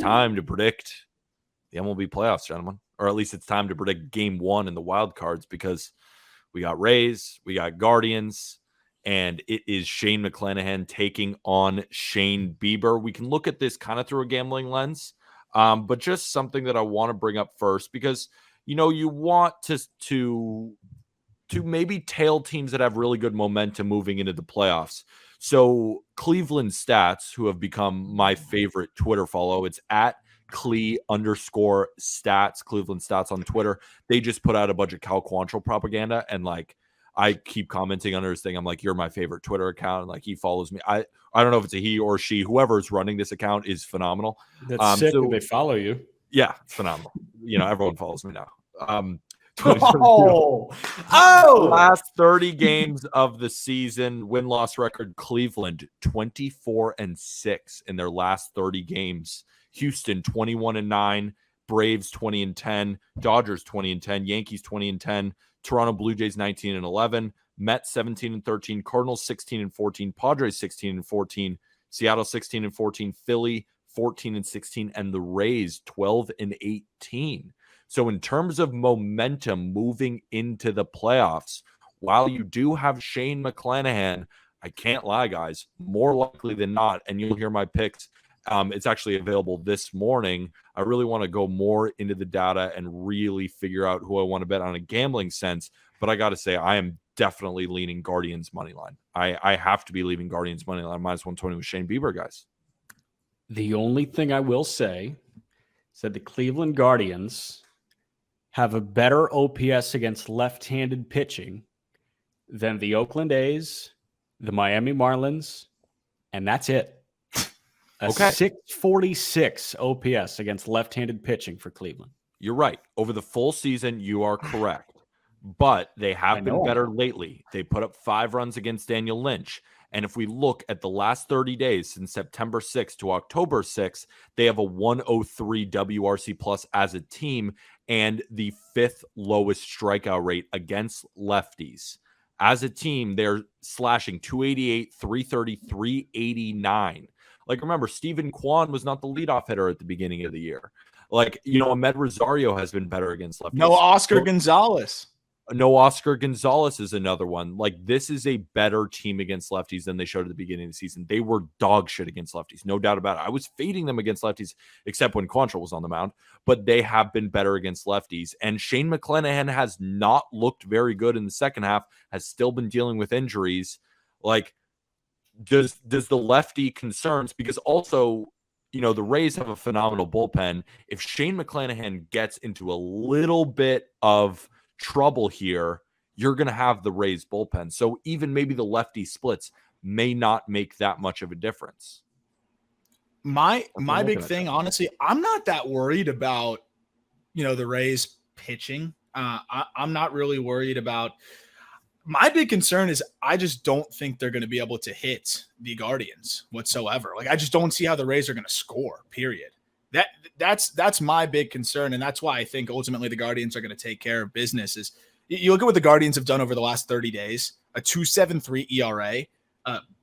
time to predict the MLB playoffs, gentlemen. Or at least it's time to predict game one in the wild cards, because we got Rays, we got Guardians, and it is Shane McClanahan taking on Shane Bieber. We can look at this kind of through a gambling lens, but just something that I want to bring up first, because, you want to maybe tail teams that have really good momentum moving into the playoffs. So Cleveland Stats, who have become my favorite Twitter follow, it's at Cle_stats, Cleveland Stats on Twitter. They just put out a bunch of Cal Quantrill propaganda, and I keep commenting under his thing. I'm like, you're my favorite Twitter account, and he follows me. I don't know if it's a he or she. Whoever's running this account is phenomenal. That's sick that they follow you. Yeah, it's phenomenal. Everyone follows me now. Last 30 games of the season, win-loss record, Cleveland 24-6 in their last 30 games. Houston 21-9, Braves 20-10, Dodgers 20-10, Yankees 20-10, Toronto Blue Jays 19-11, Mets 17-13, Cardinals 16-14, Padres 16-14, Seattle 16-14, Philly 14-16, and the Rays 12-18. So in terms of momentum moving into the playoffs, while you do have Shane McClanahan, I can't lie, guys, more likely than not, and you'll hear my picks. It's actually available this morning. I really want to go more into the data and really figure out who I want to bet on a gambling sense. But I got to say, I am definitely leaning Guardians money line. I have to be leaving Guardians money line -120 with Shane Bieber, guys. The only thing I will say is that the Cleveland Guardians have a better OPS against left-handed pitching than the Oakland A's, the Miami Marlins, and that's it. A 646 OPS against left-handed pitching for Cleveland. You're right. Over the full season, you are correct. But they have been better lately. They put up 5 runs against Daniel Lynch. And if we look at the last 30 days, since September 6th to October 6th, they have a 103 WRC plus as a team and the 5th lowest strikeout rate against lefties. As a team, they're slashing 288, 330, 389. Remember, Stephen Kwan was not the leadoff hitter at the beginning of the year. Ahmed Rosario has been better against lefties. No Oscar Gonzalez. No Oscar Gonzalez is another one. This is a better team against lefties than they showed at the beginning of the season. They were dog shit against lefties, no doubt about it. I was fading them against lefties, except when Quantrill was on the mound. But they have been better against lefties. And Shane McClanahan has not looked very good in the second half, has still been dealing with injuries. Does the lefty concerns, because also, the Rays have a phenomenal bullpen. If Shane McClanahan gets into a little bit of trouble here, you're going to have the Rays bullpen. So even maybe the lefty splits may not make that much of a difference. My big thing, honestly, I'm not that worried about, the Rays pitching. I'm not really worried about. My big concern is I just don't think they're going to be able to hit the Guardians whatsoever. I just don't see how the Rays are going to score, period. That's my big concern, and that's why I think ultimately the Guardians are going to take care of business. Is you look at what the Guardians have done over the last 30 days, a 2.73 ERA.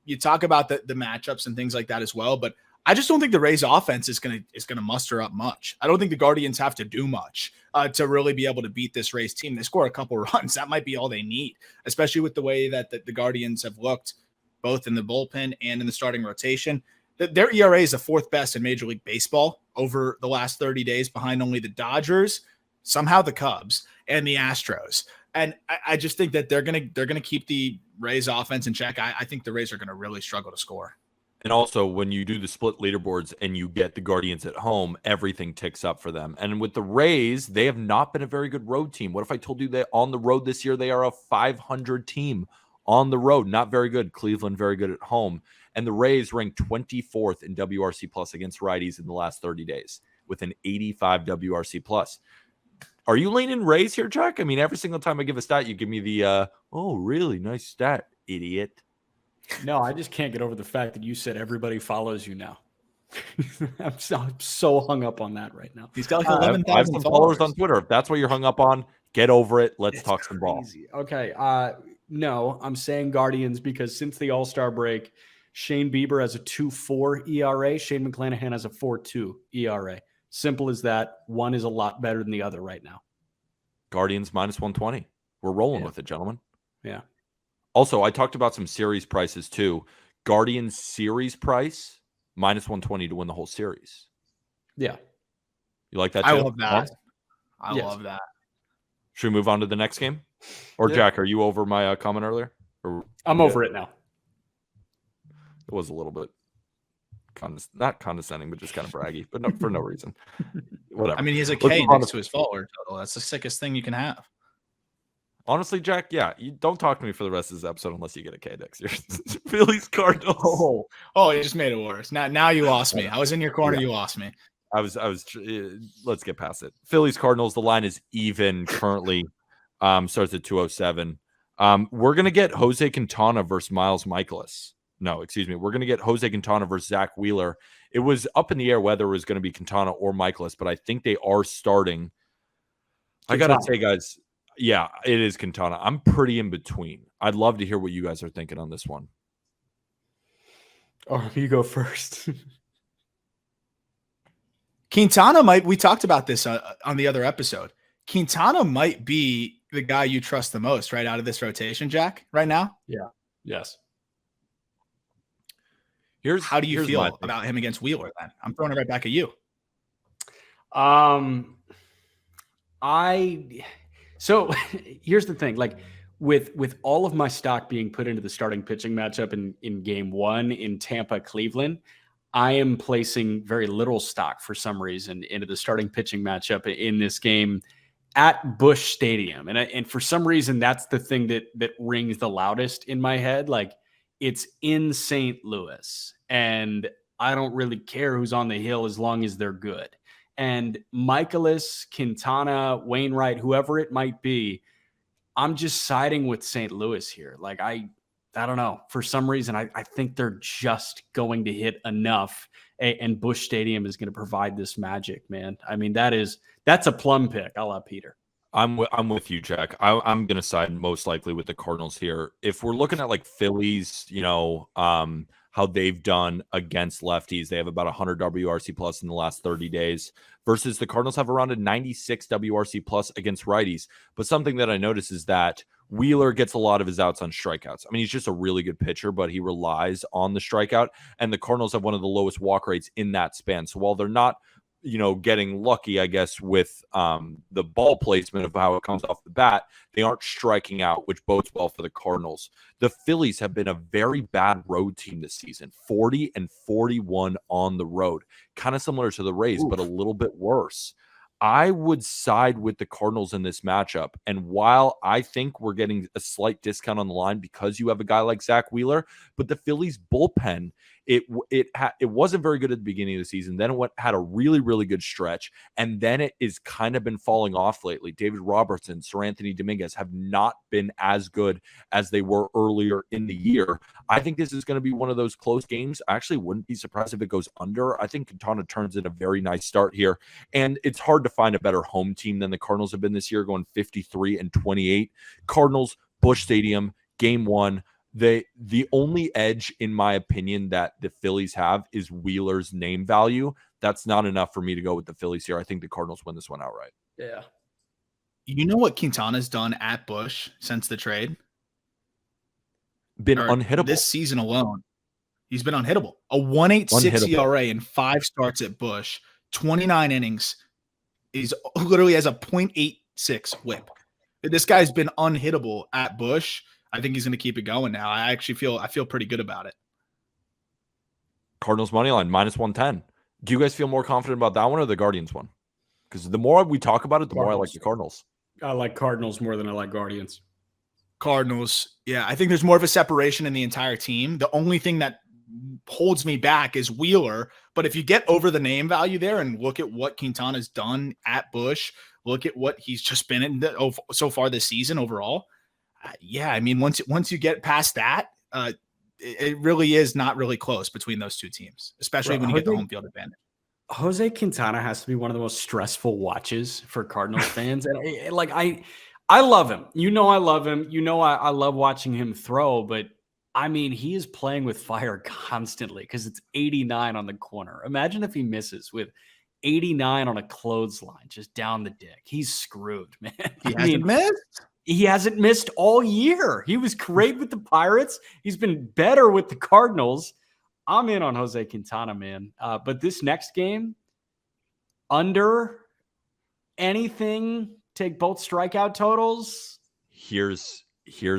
You talk about the matchups and things like that as well, but I just don't think the Rays offense is going to muster up much. I don't think the Guardians have to do much to really be able to beat this Rays team. They score a couple runs. That might be all they need, especially with the way that the Guardians have looked both in the bullpen and in the starting rotation. Their ERA is the 4th best in Major League Baseball over the last 30 days, behind only the Dodgers, somehow the Cubs, and the Astros. And I just think that they're gonna keep the Rays offense in check. I think the Rays are gonna really struggle to score. And also, when you do the split leaderboards and you get the Guardians at home, everything ticks up for them. And with the Rays, they have not been a very good road team. What if I told you that on the road this year, they are a 500 team on the road? Not very good. Cleveland, very good at home. And the Rays ranked 24th in WRC plus against righties in the last 30 days with an 85 WRC plus. Are you leaning Rays here, Chuck? I mean, every single time I give a stat, you give me the, oh, really nice stat, idiot. No, I just can't get over the fact that you said everybody follows you now. I'm so hung up on that right now. He's got 11,000 followers on Twitter. If that's what you're hung up on, get over it. Let's talk some ball. Okay. No, I'm saying Guardians because since the All-Star break, Shane Bieber has a 2.4 ERA. Shane McClanahan has a 4.2 ERA. Simple as that. One is a lot better than the other right now. Guardians minus 120. We're rolling with it, gentlemen. Yeah. Also, I talked about some series prices too. Guardians series price minus 120 to win the whole series. Yeah. You like that too? I love that. Yes. I love that. Should we move on to the next game? Or Jack, are you over my comment earlier? Or I'm over it now. It was a little bit not condescending, but just kind of braggy, but no, for no reason. Whatever. I mean, he has a K next to his follower total. That's the sickest thing you can have. Honestly, Jack, you don't talk to me for the rest of this episode unless you get a K next year. Phillies Cardinals. Oh, you just made it worse. Now you lost me. I was in your corner. You lost me. I was. Let's get past it. Phillies Cardinals. The line is even currently. Starts at 207. We're gonna get Jose Quintana versus Miles Michaelis. No, excuse me. We're gonna get Jose Quintana versus Zach Wheeler. It was up in the air whether it was going to be Quintana or Michaelis, but I think they are starting. Quintana. I gotta say, guys. Yeah, it is Quintana. I'm pretty in between. I'd love to hear what you guys are thinking on this one. Oh, you go first. Quintana we talked about this on the other episode. Quintana might be the guy you trust the most right out of this rotation, Jack, right now. Yeah. Yes. How do you feel about him against Wheeler then? I'm throwing it right back at you. So here's the thing, like with all of my stock being put into the starting pitching matchup in game one in Tampa, Cleveland, I am placing very little stock for some reason into the starting pitching matchup in this game at Busch Stadium. And for some reason, that's the thing that rings the loudest in my head. Like, it's in St. Louis, and I don't really care who's on the hill as long as they're good. And Michaelis, Quintana, Wainwright, whoever it might be, I'm just siding with St. Louis here. Like, I don't know. For some reason, I think they're just going to hit enough, and Busch Stadium is going to provide this magic, man. I mean, that's a plum pick. I'll let Peter. I'm with you, Jack. I'm going to side most likely with the Cardinals here. If we're looking at like Phillies, how they've done against lefties, they have about 100 WRC plus in the last 30 days versus the Cardinals have around a 96 WRC plus against righties. But something that I notice is that Wheeler gets a lot of his outs on strikeouts. I mean, he's just a really good pitcher, but he relies on the strikeout, and the Cardinals have one of the lowest walk rates in that span. So while they're not getting lucky, I guess, with the ball placement of how it comes off the bat, they aren't striking out, which bodes well for the Cardinals. The Phillies have been a very bad road team this season, 40-41 on the road, kind of similar to the Rays, but a little bit worse. I would side with the Cardinals in this matchup. And while I think we're getting a slight discount on the line because you have a guy like Zach Wheeler, but the Phillies bullpen, it wasn't very good at the beginning of the season. Then it had a really, really good stretch. And then it is kind of been falling off lately. David Robertson, Sir Anthony Dominguez have not been as good as they were earlier in the year. I think this is going to be one of those close games. I actually wouldn't be surprised if it goes under. I think Quintana turns in a very nice start here. And it's hard to find a better home team than the Cardinals have been this year, going 53-28. Cardinals, Busch Stadium, game one. The only edge, in my opinion, that the Phillies have is Wheeler's name value. That's not enough for me to go with the Phillies here. I think the Cardinals win this one outright. Yeah. You know what Quintana's done at Busch since the trade? Been unhittable. This season alone, he's been unhittable. A 1.86 ERA in 5 starts at Busch, 29 innings. He's literally has a 0.86 whip. This guy's been unhittable at Busch. I think he's going to keep it going now. I feel pretty good about it. Cardinals money line minus 110. Do you guys feel more confident about that one or the Guardians one? Because the more we talk about it, the more I like the Cardinals. I like Cardinals more than I like Guardians. Cardinals. Yeah, I think there's more of a separation in the entire team. The only thing that holds me back is Wheeler. But if you get over the name value there and look at what Quintana's done at Busch, look at what he's just been in so far this season overall. I mean, once you get past that, it really is not really close between those two teams, especially when you get the home field advantage. Jose Quintana has to be one of the most stressful watches for Cardinals fans. And I love him. I love him. I love watching him throw, but I mean, he is playing with fire constantly because it's 89 on the corner. Imagine if he misses with 89 on a clothesline just down the dick. He's screwed, man. He hasn't missed. He hasn't missed all year. He was great with the Pirates. He's been better with the Cardinals. I'm in on Jose Quintana, man. But this next game, under anything, take both strikeout totals. Here's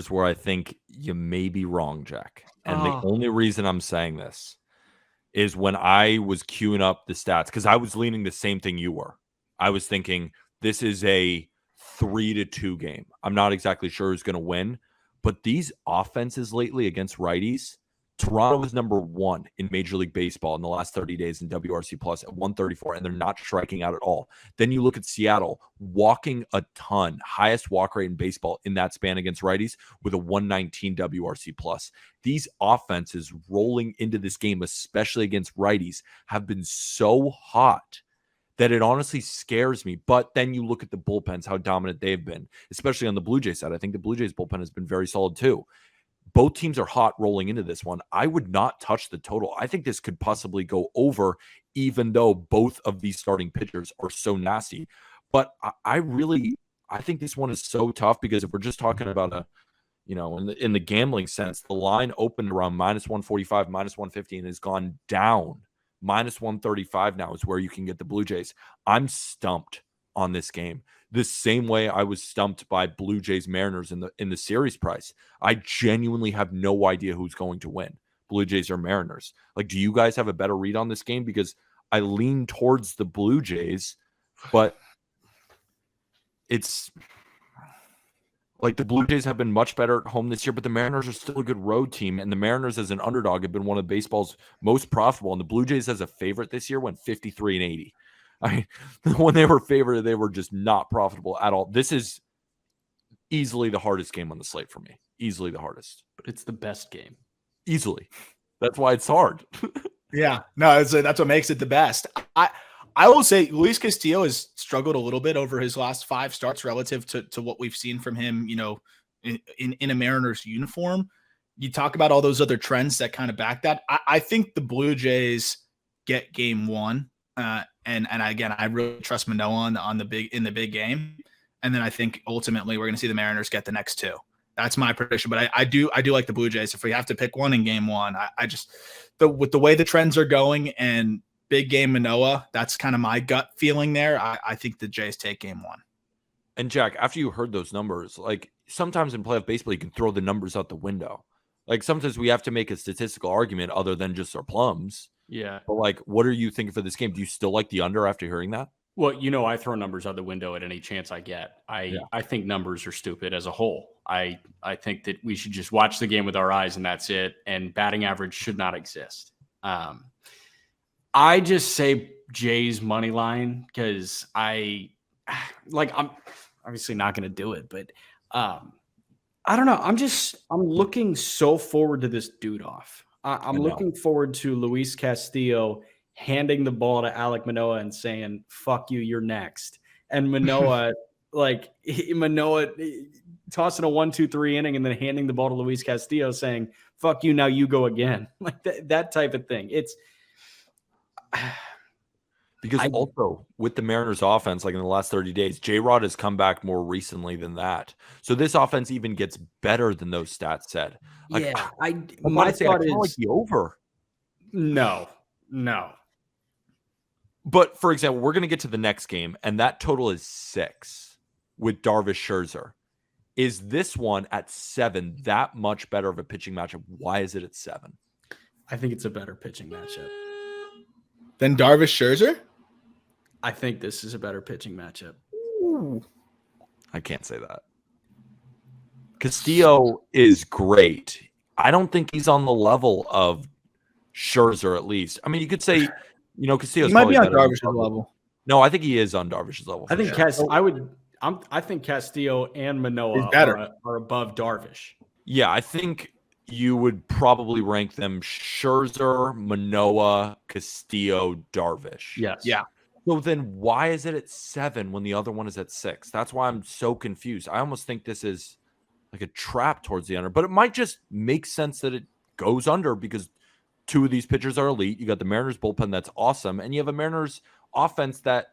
where I think you may be wrong, Jack. And the only reason I'm saying this is when I was queuing up the stats, because I was leaning the same thing you were. I was thinking this is a 3-2 game. I'm not exactly sure who's going to win, but these offenses lately against righties, Toronto is number 1 in Major League Baseball in the last 30 days in WRC plus at 134, and they're not striking out at all. Then you look at Seattle, walking a ton, highest walk rate in baseball in that span against righties with a 119 WRC plus. These offenses rolling into this game, especially against righties, have been so hot that it honestly scares me. But then you look at the bullpens, how dominant they've been, especially on the Blue Jays side. I think the Blue Jays bullpen has been very solid too. Both teams are hot rolling into this one. I would not touch the total. I think this could possibly go over, even though both of these starting pitchers are so nasty. But I think this one is so tough because if we're just talking about in the gambling sense, the line opened around -145, -150, and has gone down. -135 now is where you can get the Blue Jays. I'm stumped on this game. The same way I was stumped by Blue Jays Mariners in the series price. I genuinely have no idea who's going to win, Blue Jays or Mariners. Like, do you guys have a better read on this game? Because I lean towards the Blue Jays, but it's like the Blue Jays have been much better at home this year, but the Mariners are still a good road team, and the Mariners as an underdog have been one of baseball's most profitable, and the Blue Jays as a favorite this year went 53-80. I mean, when they were favored, they were just not profitable at all. This is easily the hardest game on the slate for me. Easily the hardest. But it's the best game. Easily. That's why it's hard. Yeah. No, that's what makes it the best. I will say Luis Castillo has struggled a little bit over his last 5 starts relative to what we've seen from him, in a Mariners uniform. You talk about all those other trends that kind of back that. I think the Blue Jays get game 1. And again, I really trust Manoah in the big game. And then I think ultimately we're going to see the Mariners get the next 2. That's my prediction. But I do like the Blue Jays. If we have to pick one in game 1, with the way the trends are going and big game Manoah, that's kind of my gut feeling there. I think the Jays take game 1. And Jack, after you heard those numbers, like sometimes in playoff baseball, you can throw the numbers out the window. Like sometimes we have to make a statistical argument other than just our plums. Yeah. But like, what are you thinking for this game? Do you still like the under after hearing that? Well, I throw numbers out the window at any chance I get. I think numbers are stupid as a whole. I think that we should just watch the game with our eyes and that's it. And batting average should not exist. I just say Jay's money line because I'm obviously not going to do it, but I don't know. I'm looking so forward to this dude off. I'm looking forward to Luis Castillo handing the ball to Alek Manoah and saying, fuck you, you're next. And Manoah, tossing a 1-2-3 inning and then handing the ball to Luis Castillo saying, fuck you, now you go again. Like that type of thing. It's because also with the Mariners offense, like in the last 30 days, J-Rod has come back more recently than that. So this offense even gets better than those stats said. Like, yeah, my thought is like the over. No. But for example, we're going to get to the next game, and that total is 6 with Darvish Scherzer. Is this one at 7 that much better of a pitching matchup? Why is it at 7? I think it's a better pitching matchup. Then Darvish Scherzer? I think this is a better pitching matchup. Ooh. I can't say that. Castillo is great. I don't think he's on the level of Scherzer, at least. I mean, you could say, Castillo might be on Darvish's level. No, I think he is on Darvish's level. I think I think Castillo and Manoah are above Darvish. Yeah, I think you would probably rank them Scherzer, Manoah, Castillo, Darvish. Yes. Yeah. So then why is it at 7 when the other one is at 6? That's why I'm so confused. I almost think this is like a trap towards the under, but it might just make sense that it goes under because two of these pitchers are elite. You got the Mariners bullpen that's awesome, and you have a Mariners offense that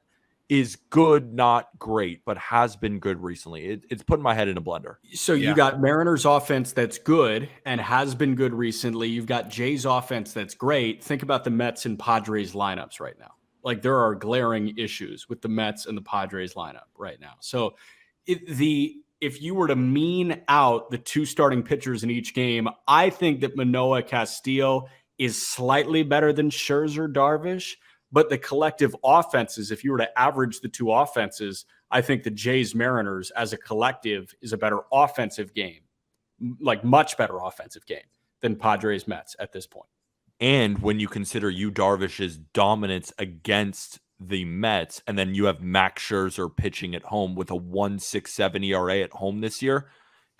is good, not great, but has been good recently. It's putting my head in a blender. So you got Mariners offense that's good and has been good recently. You've got Jays offense that's great. Think about the Mets and Padres lineups right now. Like there are glaring issues with the Mets and the Padres lineup right now. So if you were to mean out the two starting pitchers in each game, I think that Manoah Castillo is slightly better than Scherzer Darvish. But the collective offenses, if you were to average the two offenses, I think the Jays Mariners as a collective is a better offensive game, like much better offensive game than Padres Mets at this point. And when you consider Yu Darvish's dominance against the Mets, and then you have Max Scherzer pitching at home with a 1.67 ERA at home this year,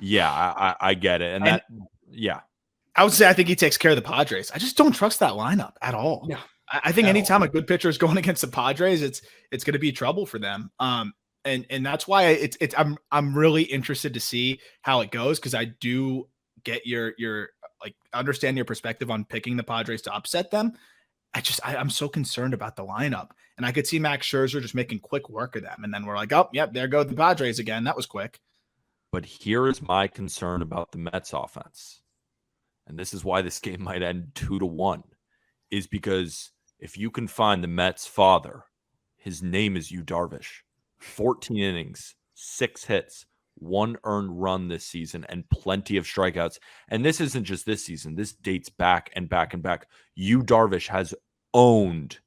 I get it. And I would say I think he takes care of the Padres. I just don't trust that lineup at all. Yeah. I think anytime a good pitcher is going against the Padres, it's going to be trouble for them. And that's why I'm really interested to see how it goes because I do get your like understand your perspective on picking the Padres to upset them. I'm so concerned about the lineup, and I could see Max Scherzer just making quick work of them, and then we're like, oh, yep, there go the Padres again. That was quick. But here is my concern about the Mets offense, and this is why this game might end 2-1, is because if you can find the Mets' father, his name is Yu Darvish. 14 innings, 6 hits, 1 earned run this season, and plenty of strikeouts. And this isn't just this season. This dates back and back and back. Yu Darvish has owned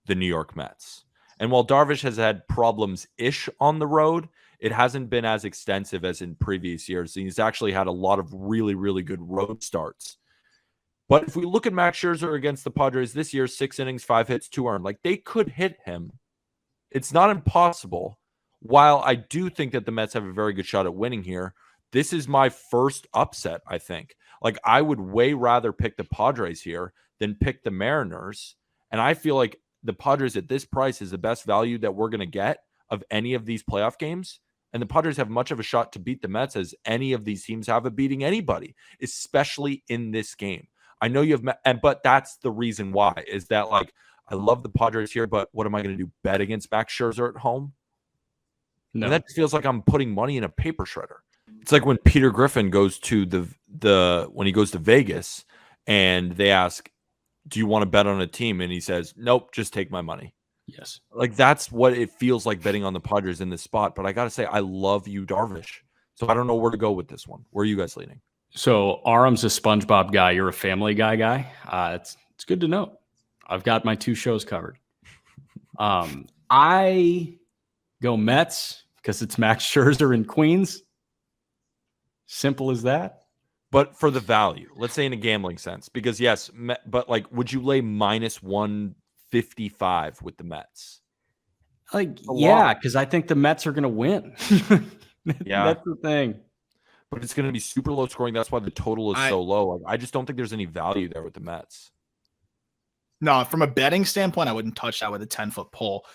the New York Mets. And while Darvish has had problems-ish on the road, it hasn't been as extensive as in previous years. He's actually had a lot of really, really good road starts. But if we look at Max Scherzer against the Padres this year, 6 innings, 5 hits, 2 earned. Like, they could hit him. It's not impossible. While I do think that the Mets have a very good shot at winning here, this is my first upset, I think. Like, I would way rather pick the Padres here than pick the Mariners. And I feel like the Padres at this price is the best value that we're going to get of any of these playoff games. And the Padres have much of a shot to beat the Mets as any of these teams have at beating anybody, especially in this game. I know you have, but that's the reason why, is that, like, I love the Padres here, but what am I going to do? Bet against Max Scherzer at home? No. And that feels like I'm putting money in a paper shredder. It's like when Peter Griffin goes to when he goes to Vegas and they ask, do you want to bet on a team? And he says, nope, just take my money. Yes. Like, that's what it feels like betting on the Padres in this spot. But I got to say, I love Yu Darvish. So I don't know where to go with this one. Where are you guys leaning? So Aram's a SpongeBob guy. You're a Family Guy guy. It's good to know. I've got my 2 shows covered. I go Mets because it's Max Scherzer in Queens. Simple as that. But for the value, let's say in a gambling sense, because yes, but like, would you lay minus 155 with the Mets? Like, yeah, because I think the Mets are going to win. Yeah, that's the thing. But it's going to be super low scoring. That's why the total is so low. Like, I just don't think there's any value there with the Mets. No, from a betting standpoint, I wouldn't touch that with a 10-foot pole.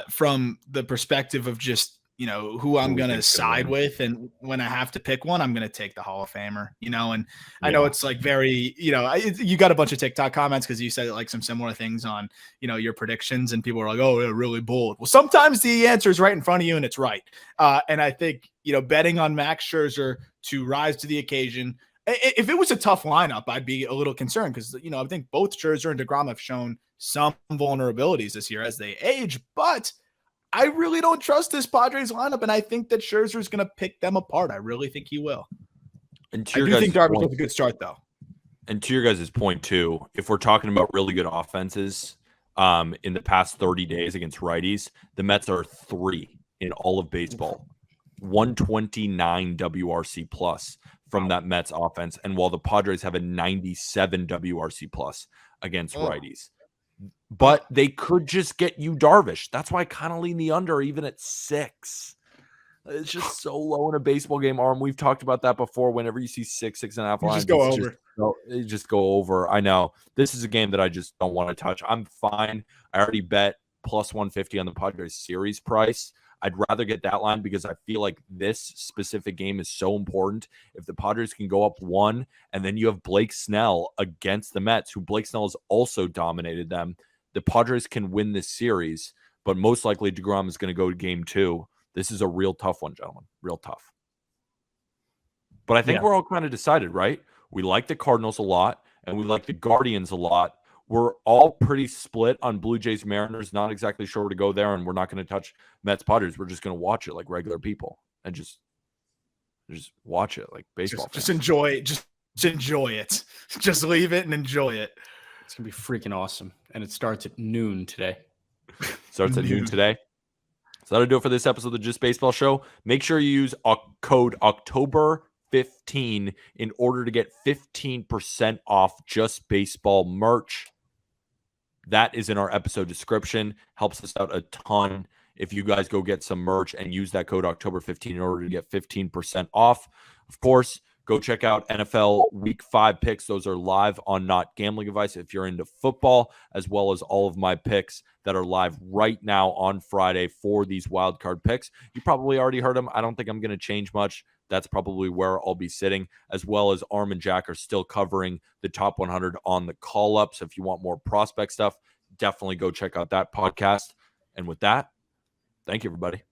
From the perspective of just, who I'm going to side with, and when I have to pick one, I'm going to take the Hall of Famer, and I know it's like very, you got a bunch of TikTok comments because you said like some similar things on, your predictions, and people are like, oh, yeah, really bold. Well, sometimes the answer is right in front of you and it's right. And I think, betting on Max Scherzer to rise to the occasion, if it was a tough lineup, I'd be a little concerned because, I think both Scherzer and DeGrom have shown some vulnerabilities this year as they age, but I really don't trust this Padres lineup, and I think that Scherzer is going to pick them apart. I really think he will. And I do think Darvish has a good start, though. And to your guys' point, too, if we're talking about really good offenses in the past 30 days against righties, the Mets are 3 in all of baseball. 129 WRC plus from that Mets offense. And while the Padres have a 97 WRC plus against righties. But they could just get Yu Darvish. That's why I kind of lean the under even at 6. It's just so low in a baseball game, Arm. We've talked about that before. Whenever you see 6.5 lines, just go over. Just go over. I know. This is a game that I just don't want to touch. I'm fine. I already bet plus 150 on the Padres series price. I'd rather get that line because I feel like this specific game is so important. If the Padres can go up 1, and then you have Blake Snell against the Mets, who Blake Snell has also dominated them, the Padres can win this series, but most likely DeGrom is going to go to game 2. This is a real tough one, gentlemen. Real tough. But I think we're all kind of decided, right? We like the Cardinals a lot, and we like the Guardians a lot. We're all pretty split on Blue Jays Mariners. Not exactly sure where to go there, and we're not going to touch Mets Padres. We're just going to watch it like regular people and just watch it like baseball. Just enjoy. Just enjoy it. Just leave it and enjoy it. It's going to be freaking awesome. And it starts at noon today. Starts at noon today. So that'll do it for this episode of the Just Baseball Show. Make sure you use code October15 in order to get 15% off Just Baseball merch. That is in our episode description. Helps us out a ton if you guys go get some merch and use that code October15 in order to get 15% off. Of course, go check out NFL Week 5 picks. Those are live on Not Gambling Advice if you're into football, as well as all of my picks that are live right now on Friday for these wildcard picks. You probably already heard them. I don't think I'm going to change much. That's probably where I'll be sitting, as well as Arm and Jack are still covering the top 100 on the call-up. So if you want more prospect stuff, definitely go check out that podcast. And with that, thank you, everybody.